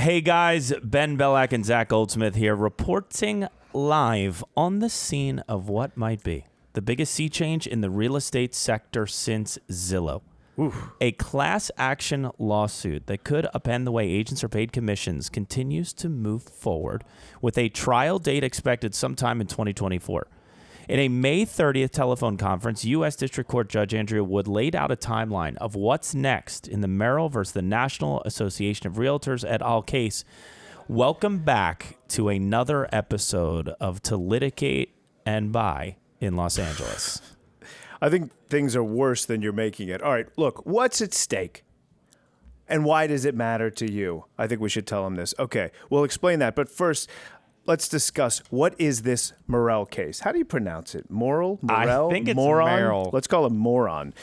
Hey guys, Ben Bellack and Zach Goldsmith here, reporting live on the scene of what might be the biggest sea change in the real estate sector since Zillow. Oof. A class action lawsuit that could upend the way agents are paid commissions continues to move forward, with a trial date expected sometime in 2024. In a May 30th telephone conference, U.S. District Court Judge Andrea Wood laid out a timeline of what's next in the Moehrl versus the National Association of Realtors et al. Case. Welcome back to another episode of To Litigate and Buy in Los Angeles. I think things are worse than you're making it. All right, look, what's at stake? And why does it matter to you? I think we should tell him this. Okay, we'll explain that. But first, let's discuss what is this Moehrl case. How do you pronounce it? Moehrl? I think it's Moehrl. Let's call him Moron.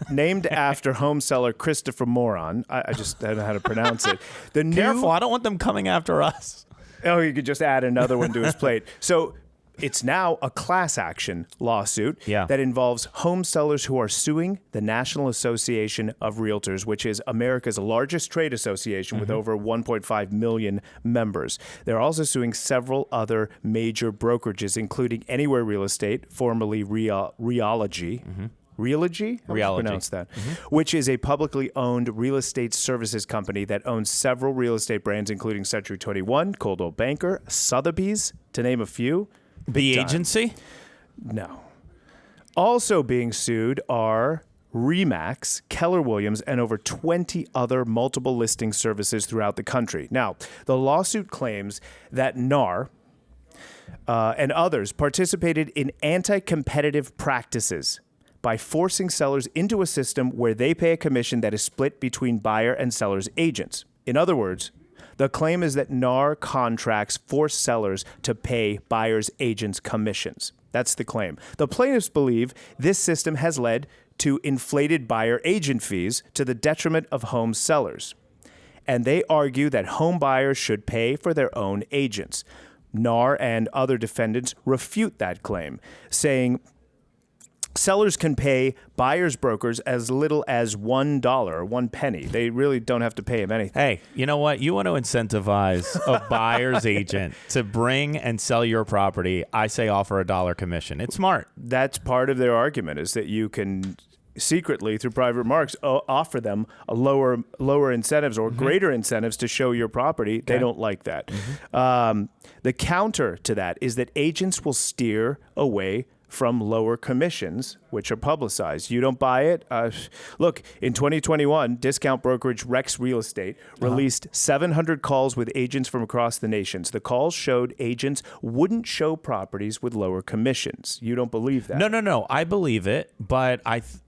Named after home seller Christopher Moron. I just don't know how to pronounce it. Careful, I don't want them coming after us. Oh, you could just add another one to his plate. So it's now a class action lawsuit that involves home sellers who are suing the National Association of Realtors, which is America's largest trade association with over 1.5 million members. They're also suing several other major brokerages, including Anywhere Real Estate, formerly Realogy. Realogy? How do you pronounce that? Which is a publicly owned real estate services company that owns several real estate brands, including Century 21, Coldwell Banker, Sotheby's, to name a few. The agency? No. Also being sued are Remax, Keller Williams, and over 20 other multiple listing services throughout the country. Now, the lawsuit claims that NAR and others participated in anti-competitive practices by forcing sellers into a system where they pay a commission that is split between buyer and seller's agents. In other words, the claim is that NAR contracts force sellers to pay buyers' agents' commissions. That's the claim. The plaintiffs believe this system has led to inflated buyer agent fees to the detriment of home sellers. And they argue that home buyers should pay for their own agents. NAR and other defendants refute that claim, saying sellers can pay buyers' brokers as little as $1 or 1 penny. They really don't have to pay him anything. Hey, you know what? You want to incentivize a buyer's agent to bring and sell your property. I say offer $1 commission. It's smart. That's part of their argument, is that you can secretly, through private remarks, offer them a lower incentives or greater incentives to show your property. Okay. They don't like that. The counter to that is that agents will steer away from lower commissions, which are publicized. You don't buy it? Look, in 2021, discount brokerage Rex Real Estate released 700 calls with agents from across the nation. The calls showed agents wouldn't show properties with lower commissions. You don't believe that? No. I believe it, but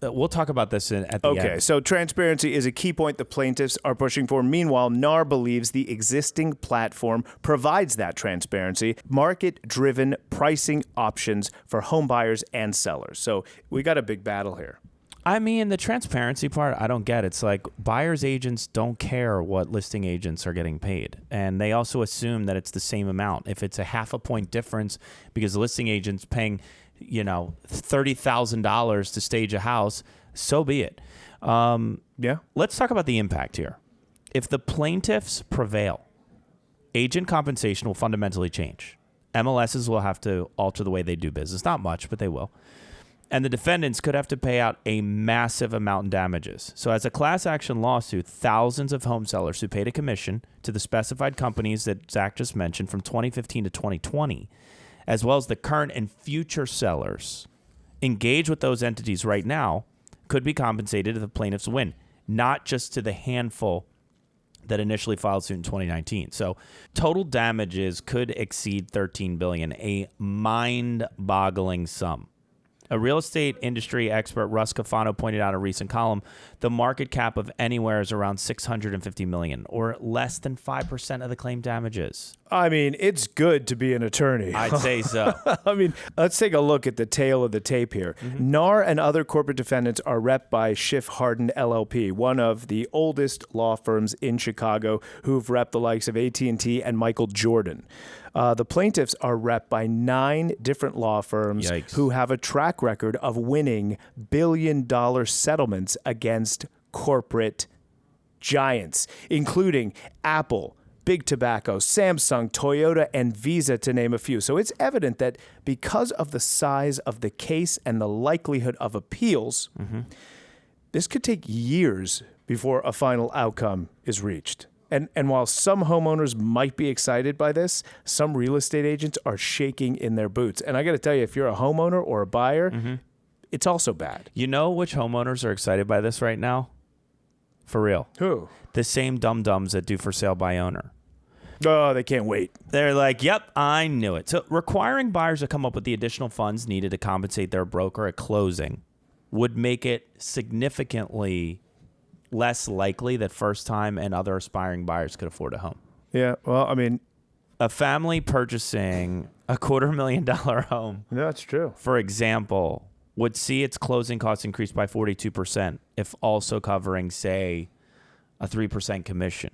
we'll talk about this at the end. Okay, so transparency is a key point the plaintiffs are pushing for. Meanwhile, NAR believes the existing platform provides that transparency, market-driven pricing options for home buyers and sellers. So we got a big battle here. I mean, the transparency part, I don't get. It's like buyer's agents don't care what listing agents are getting paid. And they also assume that it's the same amount. If it's a half a point difference because the listing agent's paying, $30,000 to stage a house, so be it. Let's talk about the impact here. If the plaintiffs prevail, agent compensation will fundamentally change. MLSs will have to alter the way they do business. Not much, but they will. And the defendants could have to pay out a massive amount in damages. So as a class action lawsuit, thousands of home sellers who paid a commission to the specified companies that Zach just mentioned from 2015 to 2020, as well as the current and future sellers engaged with those entities right now, could be compensated if the plaintiffs win, not just to the handful that initially filed suit in 2019. So total damages could exceed $13 billion, a mind-boggling sum. A real estate industry expert, Russ Cafano, pointed out in a recent column, the market cap of Anywhere is around $650 million, or less than 5% of the claim damages. I mean, it's good to be an attorney. I'd say so. I mean, let's take a look at the tail of the tape here. NAR and other corporate defendants are repped by Schiff Hardin LLP, one of the oldest law firms in Chicago, who've repped the likes of AT&T and Michael Jordan. The plaintiffs are repped by 9 different law firms who have a track record of winning billion-dollar settlements against corporate giants, including Apple, Big Tobacco, Samsung, Toyota, and Visa, to name a few. So it's evident that because of the size of the case and the likelihood of appeals, this could take years before a final outcome is reached. And while some homeowners might be excited by this, some real estate agents are shaking in their boots. And I got to tell you, if you're a homeowner or a buyer, it's also bad. You know which homeowners are excited by this right now? For real. Who? The same dum-dums that do for sale by owner. Oh, they can't wait. They're like, yep, I knew it. So requiring buyers to come up with the additional funds needed to compensate their broker at closing would make it significantly less likely that first-time and other aspiring buyers could afford a home. Yeah, well, I mean, a family purchasing a $250,000 home, that's true, for example, would see its closing costs increase by 42% if also covering, say, a 3% commission.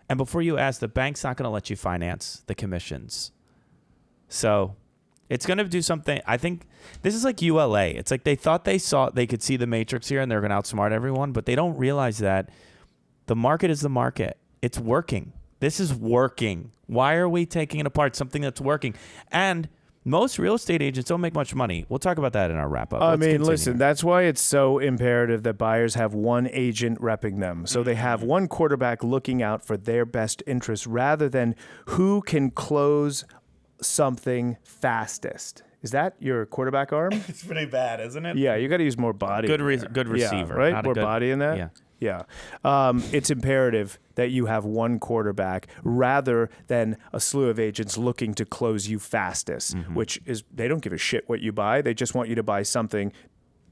And before you ask, the bank's not going to let you finance the commissions. So it's going to do something. I think this is like ULA. It's like they thought they could see the matrix here and they're going to outsmart everyone, but they don't realize that the market is the market. It's working. This is working. Why are we taking it apart? Something that's working. And most real estate agents don't make much money. We'll talk about that in our wrap-up. I mean, listen, that's why it's so imperative that buyers have one agent repping them. So they have one quarterback looking out for their best interests rather than who can close something fastest. Is that your quarterback arm? It's pretty bad, isn't it? Yeah, you got to use more body. Good receiver. Yeah, right? More body in that? Yeah. Yeah. It's imperative that you have one quarterback rather than a slew of agents looking to close you fastest, which is they don't give a shit what you buy. They just want you to buy something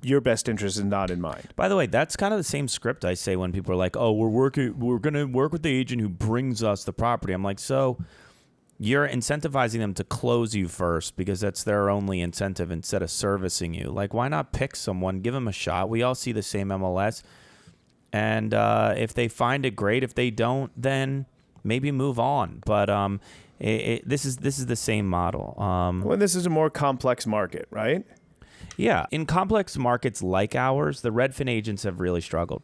your best interest is not in mind. By the way, that's kind of the same script I say when people are like, oh, we're going to work with the agent who brings us the property. I'm like, so you're incentivizing them to close you first because that's their only incentive instead of servicing you. Like, why not pick someone, give them a shot? We all see the same MLS. And if they find it great, if they don't, then maybe move on. But this is the same model. Well, this is a more complex market, right? Yeah. In complex markets like ours, the Redfin agents have really struggled.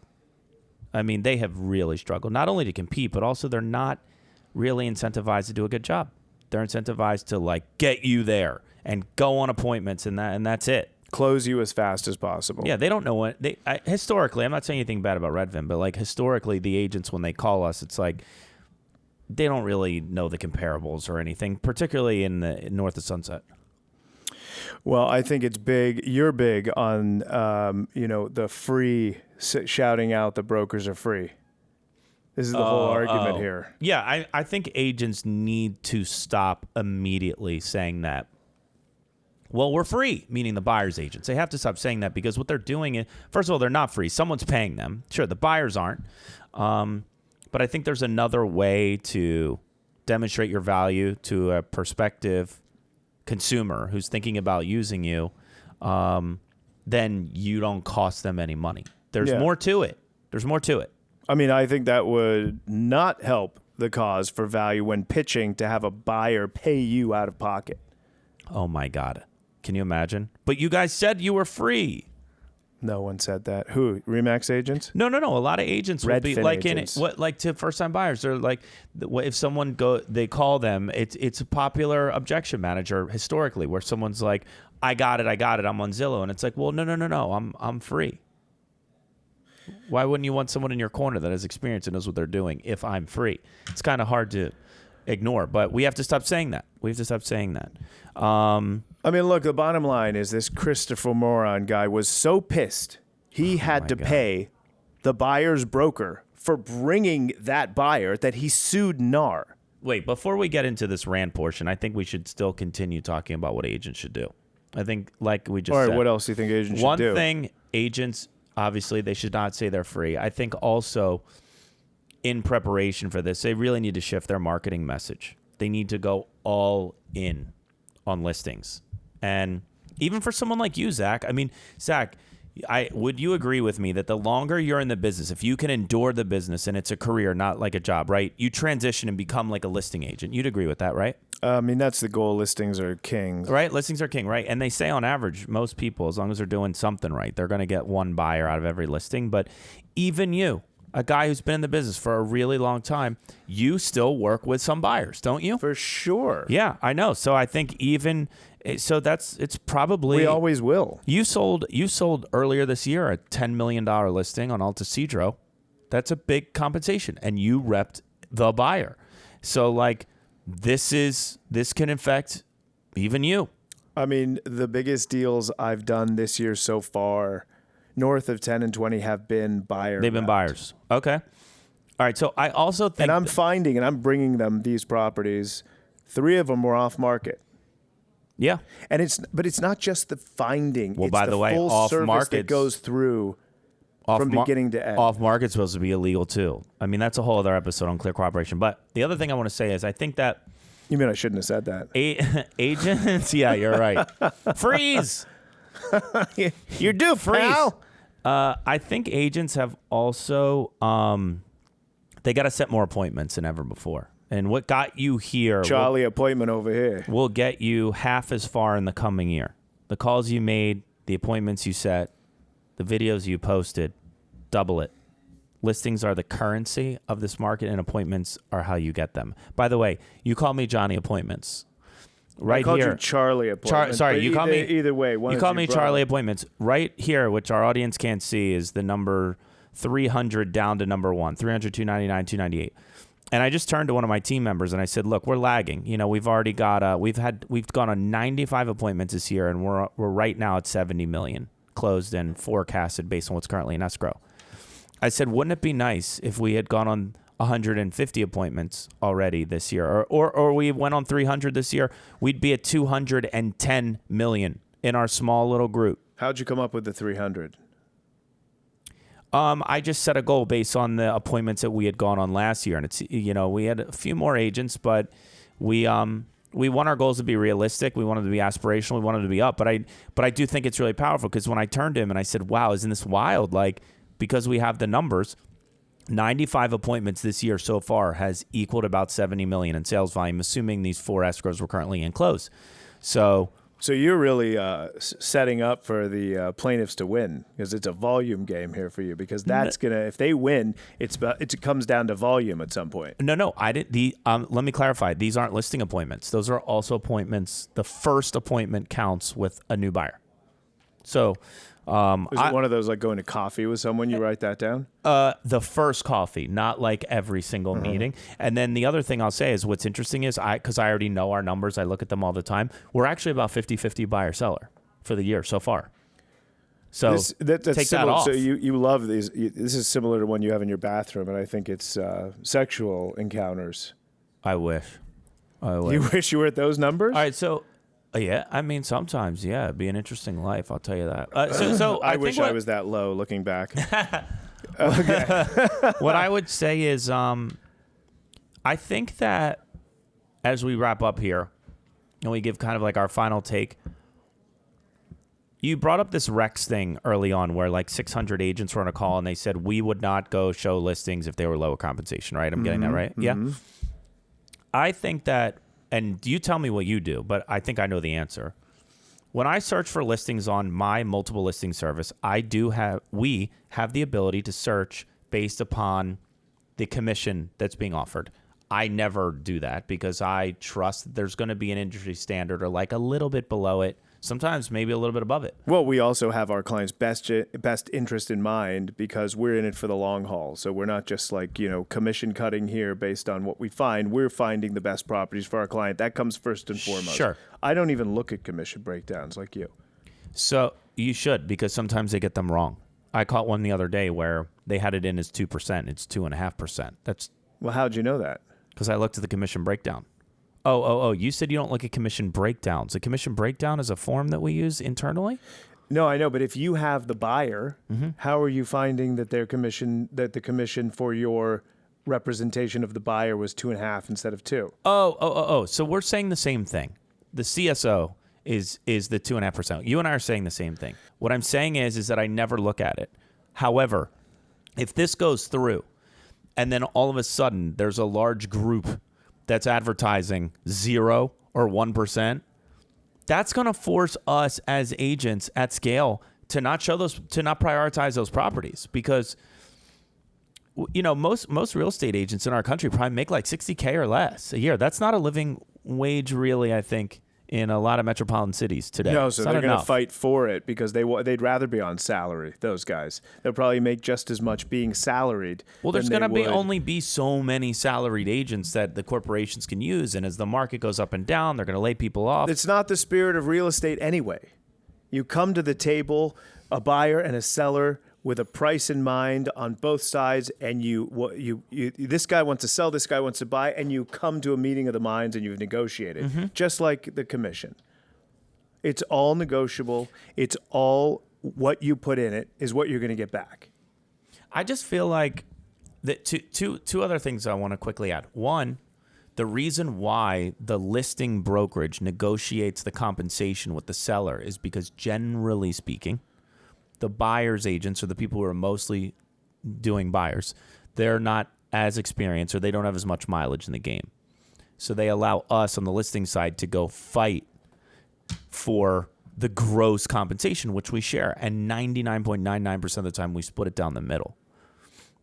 I mean, they have really struggled, not only to compete, but also they're not really incentivized to do a good job. They're incentivized to like get you there and go on appointments and that's it. Close you as fast as possible. Yeah, they don't know what historically. I'm not saying anything bad about Redfin, but like historically, the agents when they call us, it's like they don't really know the comparables or anything, particularly in the north of Sunset. Well, I think it's big. You're big on the free shouting out the brokers are free. This is the whole argument here. Yeah, I think agents need to stop immediately saying that. Well, we're free, meaning the buyer's agents. They have to stop saying that because what they're doing is, first of all, they're not free. Someone's paying them. Sure, the buyers aren't. But I think there's another way to demonstrate your value to a prospective consumer who's thinking about using you, then you don't cost them any money. There's more to it. There's more to it. I mean, I think that would not help the cause for value when pitching to have a buyer pay you out of pocket. Oh, my God. Can you imagine? But you guys said you were free. No one said that. Who? Remax agents? No. A lot of agents will be like agents. like to first-time buyers. They're like, if someone they call them. It's a popular objection manager historically, where someone's like, I got it. I'm on Zillow, and it's like, well, no. I'm free. Why wouldn't you want someone in your corner that has experience and knows what they're doing if I'm free? It's kind of hard to ignore, but we have to stop saying that. I mean, look, the bottom line is this Christopher Moehrl guy was so pissed he had to pay the buyer's broker for bringing that buyer that he sued NAR. Wait, before we get into this rant portion, I think we should still continue talking about what agents should do. I think, like we just said. All right, what else do you think agents should do? One thing, agents, obviously, they should not say they're free. I think also, in preparation for this, they really need to shift their marketing message. They need to go all in on listings. And even for someone like you, Zach, I mean, Zach, would you agree with me that the longer you're in the business, if you can endure the business and it's a career, not like a job, right? You transition and become like a listing agent. You'd agree with that, right? I mean, that's the goal. Listings are king. Right? Listings are king, right? And they say on average, most people, as long as they're doing something right, they're going to get one buyer out of every listing. But even you, a guy who's been in the business for a really long time, you still work with some buyers, don't you? For sure. Yeah, I know. So I think it's probably we always will. You sold earlier this year a $10 million listing on Alta Cedro. That's a big compensation, and you repped the buyer. So like this can affect even you. I mean, the biggest deals I've done this year so far, north of 10 and 20, have been buyers. They've been buyers. Okay. All right. So I also think, and I'm bringing them these properties. 3 of them were off market. Yeah. And it's not just the finding. Well, it's by the way, full off service market that goes through from beginning to end. Off market's supposed to be illegal too. I mean, that's a whole other episode on clear cooperation. But the other thing I want to say is I think that. You mean I shouldn't have said that? Agents, yeah, you're right. Freeze! You do, freeze. I think agents have also they got to set more appointments than ever before. And what got you here, Charlie appointment over here, will get you half as far in the coming year. The calls you made, the appointments you set, the videos you posted, double it. Listings are the currency of this market, and appointments are how you get them. By the way, you call me Johnny Appointments. Right I called here. You Charlie Appointments. You call me either way. You call me Charlie Appointments. Right here, which our audience can't see, is the number 300 down to number 1, 300, 299, 298. And I just turned to one of my team members and I said, "Look, we're lagging. You know, we've already got we've gone on 95 appointments this year, and we're right now at 70 million closed and forecasted based on what's currently in escrow." I said, wouldn't it be nice if we had gone on 150 appointments already this year, or we went on 300 this year? We'd be at 210 million in our small little group. How'd you come up with the 300? I just set a goal based on the appointments that we had gone on last year, and it's we had a few more agents, but we want our goals to be realistic. We wanted to be aspirational. We wanted to be up, but I do think it's really powerful because when I turned to him and I said, "Wow, isn't this wild?" Like, because we have the numbers, 95 appointments this year so far has equaled about 70 million in sales volume, assuming these 4 escrows were currently in close. So you're really setting up for the plaintiffs to win, because it's a volume game here for you, because that's if they win, it comes down to volume at some point. No, I didn't. Let me clarify. These aren't listing appointments. Those are also appointments. The first appointment counts with a new buyer. So, is it one of those like going to coffee with someone? You write that down? The first coffee, not like every single meeting. And then the other thing I'll say is what's interesting is because I already know our numbers, I look at them all the time. We're actually about 50-50 buyer seller for the year so far. So that's take similar, that off. So you love these. This is similar to one you have in your bathroom, and I think it's sexual encounters. I wish. You wish you were at those numbers? All right, so. Yeah, I mean, sometimes, yeah, it'd be an interesting life, I'll tell you that. So I wish I was that low looking back. Okay. What I would say is I think that as we wrap up here and we give kind of like our final take, you brought up this Rex thing early on where like 600 agents were on a call and they said we would not go show listings if they were lower compensation, right? I'm getting that right? Mm-hmm. Yeah. I think that, and you tell me what you do, but I think I know the answer. When I search for listings on my multiple listing service, we have the ability to search based upon the commission that's being offered. I never do that because I trust that there's going to be an industry standard or like a little bit below it. Sometimes maybe a little bit above it. Well, we also have our clients' best interest in mind because we're in it for the long haul. So we're not just like, commission cutting here based on what we find. We're finding the best properties for our client. That comes first and foremost. Sure. I don't even look at commission breakdowns like you. So you should, because sometimes they get them wrong. I caught one the other day where they had it in as 2%. It's 2.5%. Well, how'd you know that? Because I looked at the commission breakdown. Oh, you said you don't look at commission breakdowns. A commission breakdown is a form that we use internally? No, I know, but if you have the buyer, how are you finding that the commission for your representation of the buyer was 2.5 instead of 2? Oh. So we're saying the same thing. The CSO is the 2.5%. You and I are saying the same thing. What I'm saying is that I never look at it. However, if this goes through and then all of a sudden there's a large group that's advertising 0 or 1%, that's going to force us as agents at scale to not prioritize those properties, because most real estate agents in our country probably make like $60K or less a year. That's not a living wage, really, I think, in a lot of metropolitan cities today. No, so they're going to fight for it because they'd rather be on salary, those guys. They'll probably make just as much being salaried. Well, there's going to only be so many salaried agents that the corporations can use, and as the market goes up and down, they're going to lay people off. It's not the spirit of real estate anyway. You come to the table, a buyer and a seller, with a price in mind on both sides, and this guy wants to sell, this guy wants to buy, and you come to a meeting of the minds and you've negotiated, just like the commission. It's all negotiable. It's all what you put in it is what you're going to get back. I just feel like that two other things I want to quickly add. One, the reason why the listing brokerage negotiates the compensation with the seller is because, generally speaking, the buyer's agents, or the people who are mostly doing buyers, they're not as experienced, or they don't have as much mileage in the game. So they allow us on the listing side to go for the gross compensation, which we share. And 99.99% of the time, we split it down the middle.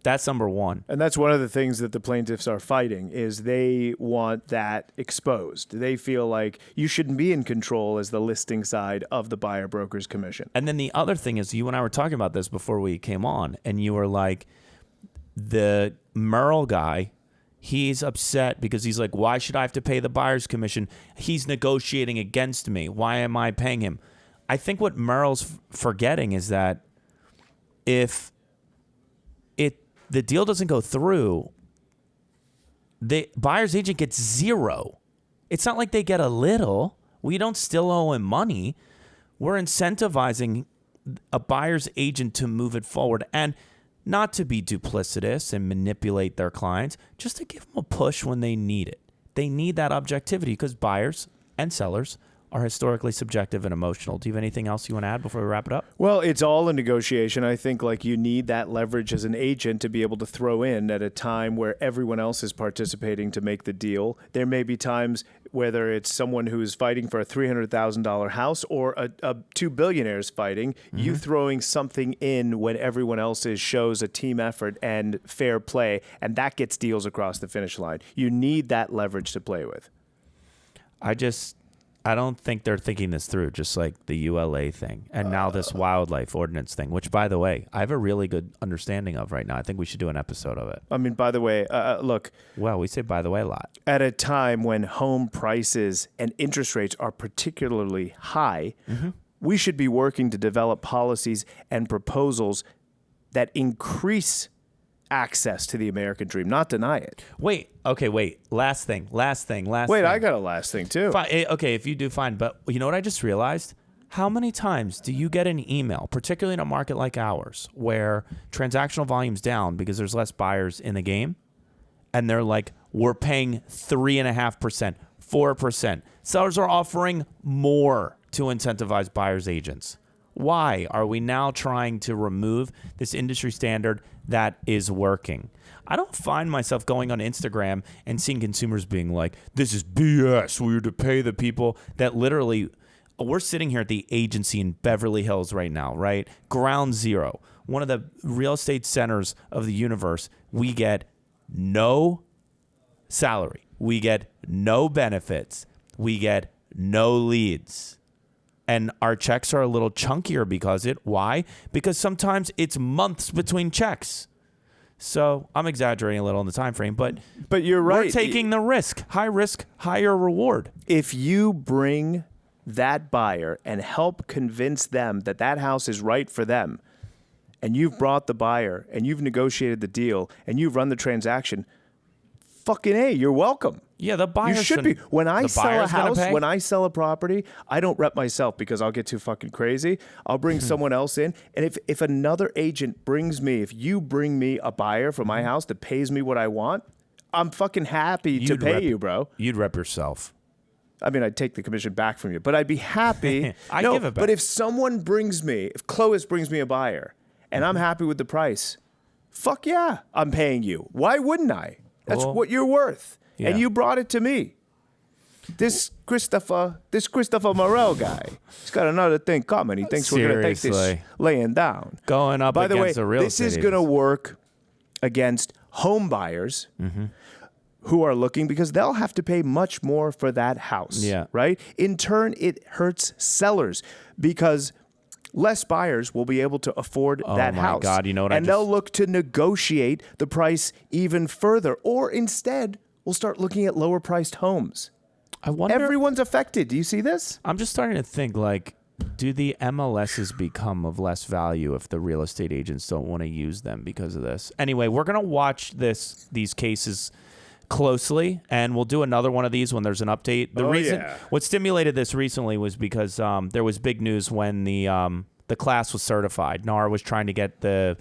That's number one. And that's one of the things that the plaintiffs are fighting, is they want that exposed. They feel like you shouldn't be in control as the listing side of the buyer broker's commission. And then the other thing is, you and I were talking about this before we came on, and you were like, the Moehrl guy, he's upset because he's like, why should I have to pay the buyer's commission? He's negotiating against me. Why am I paying him? I think what Moehrl's forgetting is that if the deal doesn't go through, the buyer's agent gets zero. It's not like they get a little. We don't still owe him money. We're incentivizing a buyer's agent to move it forward, and not to be duplicitous and manipulate their clients, just to give them a push when they need it. They need that objectivity because buyers and sellers are historically subjective and emotional. Do you have anything else you want to add before we wrap it up? Well, it's all a negotiation. I think you need that leverage as an agent to be able to throw in at a time where everyone else is participating to make the deal. There may be times, whether it's someone who's fighting for a $300,000 house or two billionaires fighting, you throwing something in when everyone else shows a team effort and fair play, and that gets deals across the finish line. You need that leverage to play with. I don't think they're thinking this through, just like the ULA thing and now this wildlife ordinance thing, which, by the way, I have a really good understanding of right now. I think we should do an episode of it. I mean, by the way, look. Well, we say by the way a lot. At a time when home prices and interest rates are particularly high, we should be working to develop policies and proposals that increase access to the American dream, not deny it. Wait. Last thing. Wait, I got a last thing too. Fine. Okay, if you do, fine. But you know what I just realized? How many times do you get an email, particularly in a market like ours, where transactional volume's down because there's less buyers in the game, and they're like, we're paying 3.5%, 4%. Sellers are offering more to incentivize buyers' agents. Why are we now trying to remove this industry standard that is working? I don't find myself going on Instagram and seeing consumers being like, this is BS. We have to pay the people that literally, we're sitting here at the agency in Beverly Hills right now, right? Ground zero, one of the real estate centers of the universe. We get no salary. We get no benefits. We get no leads. And our checks are a little chunkier because it. Why? Because sometimes it's months between checks. So I'm exaggerating a little in the time frame, but you're right. We're taking the risk. High risk, higher reward. If you bring that buyer and help convince them that that house is right for them, and you've brought the buyer and you've negotiated the deal and you've run the transaction, fucking A, you're welcome. Yeah, the buyer should be. When I sell a house, when I sell a property, I don't rep myself because I'll get too fucking crazy. I'll bring someone else in. And if another agent brings me, if you bring me a buyer for my house that pays me what I want, I'm fucking happy to pay you, bro. You'd rep yourself. I mean, I'd take the commission back from you, but I'd be happy. I'd give it back. But if someone brings me, if Clovis brings me a buyer and I'm happy with the price, fuck yeah, I'm paying you. Why wouldn't I? That's what you're worth. Yeah. And you brought it to me. This Christopher Moehrl guy, he's got another thing coming. He thinks we're going to take this laying down. Going up against the real estate this is going to work against home buyers who are looking because they'll have to pay much more for that house, right? In turn, it hurts sellers because less buyers will be able to afford that house. Oh, my God. You know what and they'll look to negotiate the price even further, or instead, we'll start looking at lower-priced homes. I wonder... Everyone's affected. Do you see this? I'm just starting to think, like, do the MLSs become of less value if the real estate agents don't want to use them because of this? Anyway, we're going to watch these cases closely, and we'll do another one of these when there's an update. What stimulated this recently was because there was big news when the class was certified. NAR was trying to get the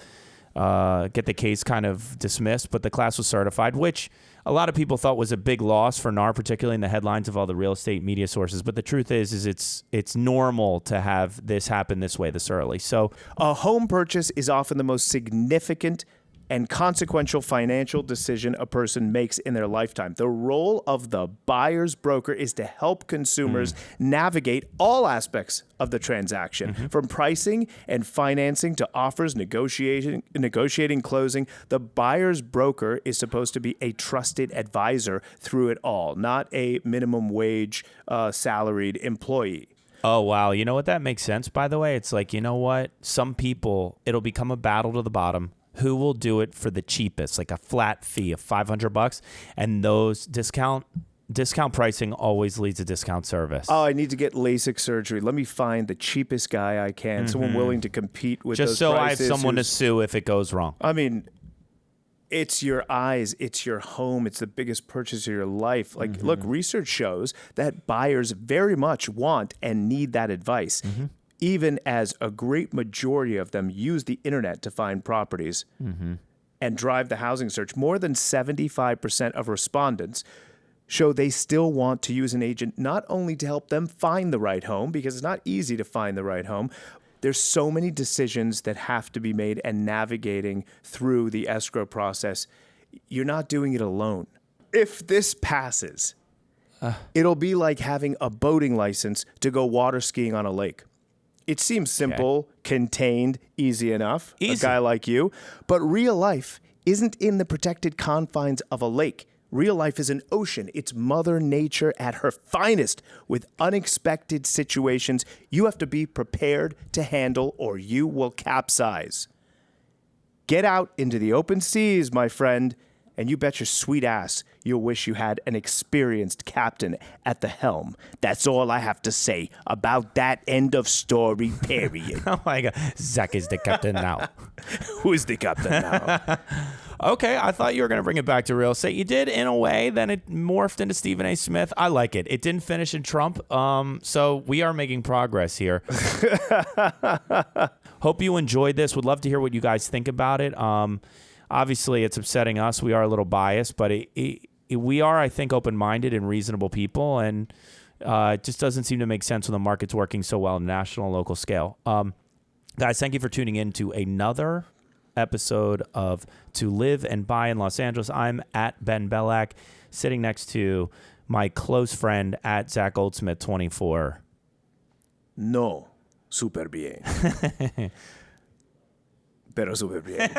case kind of dismissed, but the class was certified, which a lot of people thought was a big loss for NAR, particularly in the headlines of all the real estate media sources. But the truth is it's normal to have this happen this way this early. So a home purchase is often the most significant and consequential financial decision a person makes in their lifetime. The role of the buyer's broker is to help consumers navigate all aspects of the transaction, from pricing and financing to offers, negotiating, closing. The buyer's broker is supposed to be a trusted advisor through it all, not a minimum wage salaried employee. Oh, wow. You know what? That makes sense, by the way. It's like, you know what? Some people, it'll become a battle to the bottom. Who will do it for the cheapest, like a flat fee of $500, and those discount pricing always leads to discount service. Oh, I need to get LASIK surgery. Let me find the cheapest guy I can, someone willing to compete with those prices. Just so I have someone to sue if it goes wrong. I mean, it's your eyes, it's your home, it's the biggest purchase of your life. Like, look, research shows that buyers very much want and need that advice. Even as a great majority of them use the internet to find properties and drive the housing search. More than 75% of respondents show they still want to use an agent not only to help them find the right home, because it's not easy to find the right home. There's so many decisions that have to be made, and navigating through the escrow process, you're not doing it alone. If this passes, it'll be like having a boating license to go water skiing on a lake. It seems simple, contained, easy enough, a guy like you. But real life isn't in the protected confines of a lake. Real life is an ocean. It's Mother Nature at her finest, with unexpected situations you have to be prepared to handle, or you will capsize. Get out into the open seas, my friend, and you bet your sweet ass you'll wish you had an experienced captain at the helm. That's all I have to say about that. End of story, period. Oh, my God. Zach is the captain now. Who is the captain now? Okay, I thought you were going to bring it back to real estate. You did, in a way. Then it morphed into Stephen A. Smith. I like it. It didn't finish in Trump, so we are making progress here. Hope you enjoyed this. Would love to hear what you guys think about it. Obviously, it's upsetting us. We are a little biased, but we are, I think, open-minded and reasonable people, and it just doesn't seem to make sense when the market's working so well on a national and local scale. Guys, thank you for tuning in to another episode of To Live and Buy in Los Angeles. I'm at Ben Bellac, sitting next to my close friend at Zach Goldsmith 24. No, super bien. Pero súper bien.